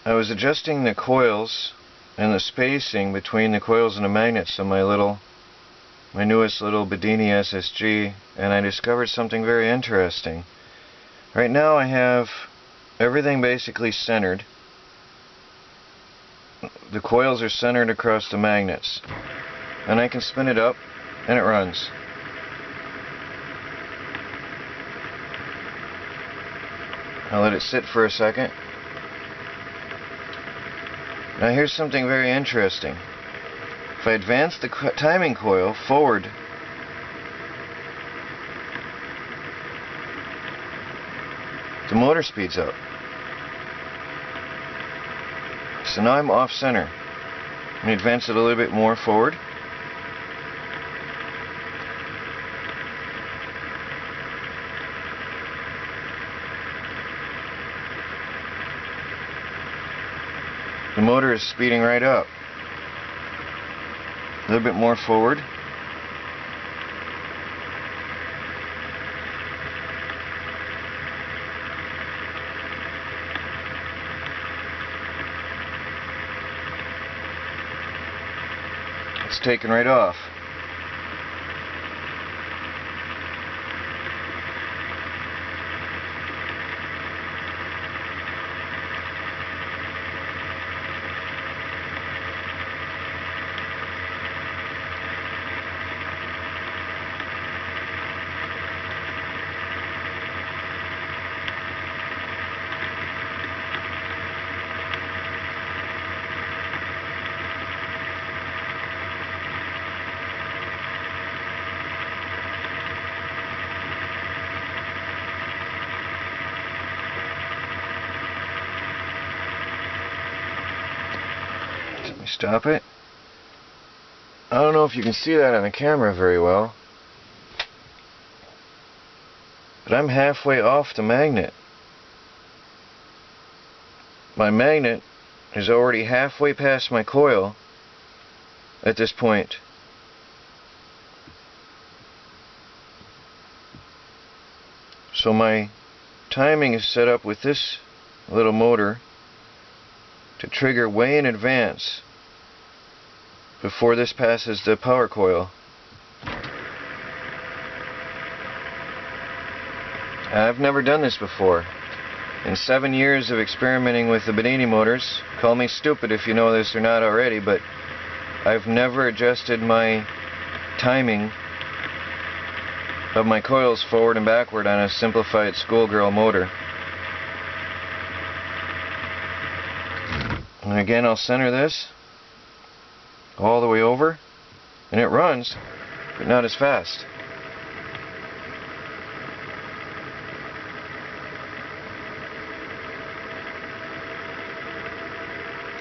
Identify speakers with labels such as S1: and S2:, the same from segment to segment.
S1: I was adjusting the coils and the spacing between the coils and the magnets of my newest little Bedini SSG, and I discovered something very interesting. Right now I have everything basically centered. The coils are centered across the magnets, and I can spin it up and it runs. I'll let it sit for a second. Now here's something very interesting. If I advance the timing coil forward, the motor speeds up. So now I'm off center. Let me advance it a little bit more forward. The motor is speeding right up. A little bit more forward. It's taken right off. Stop it. I don't know if you can see that on the camera very well, but I'm halfway off the magnet. My magnet is already halfway past my coil at this point. So my timing is set up with this little motor to trigger way in advance before this passes the power coil. I've never done this before. In 7 years of experimenting with the Bedini motors, call me stupid if you know this or not already, but I've never adjusted my timing of my coils forward and backward on a simplified schoolgirl motor. And again, I'll center this all the way over, and it runs, but not as fast.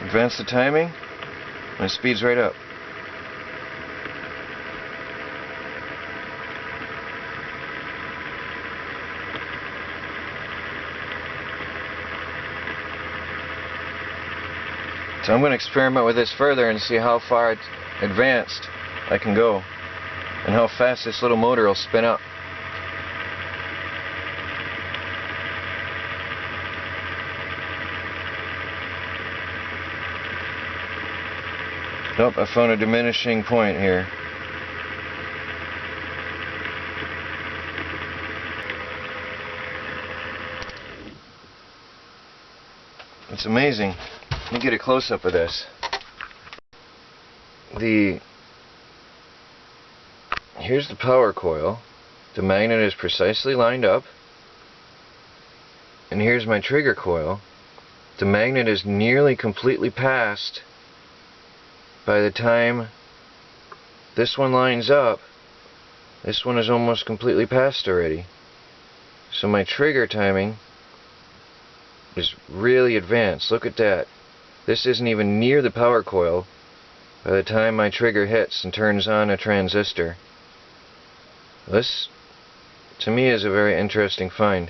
S1: Advance the timing, and it speeds right up. So I'm going to experiment with this further and see how far advanced I can go and how fast this little motor will spin up. Nope, I found a diminishing point here. It's amazing. Let me get a close-up of this. Here's the power coil. The magnet is precisely lined up. And here's my trigger coil. The magnet is nearly completely passed. By the time this one lines up, this one is almost completely passed already. So my trigger timing is really advanced. Look at that. This isn't even near the power coil by the time my trigger hits and turns on a transistor. This, to me, is a very interesting find.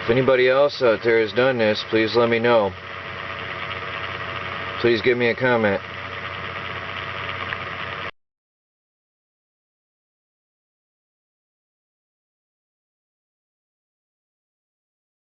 S1: If anybody else out there has done this, please let me know. Please give me a comment.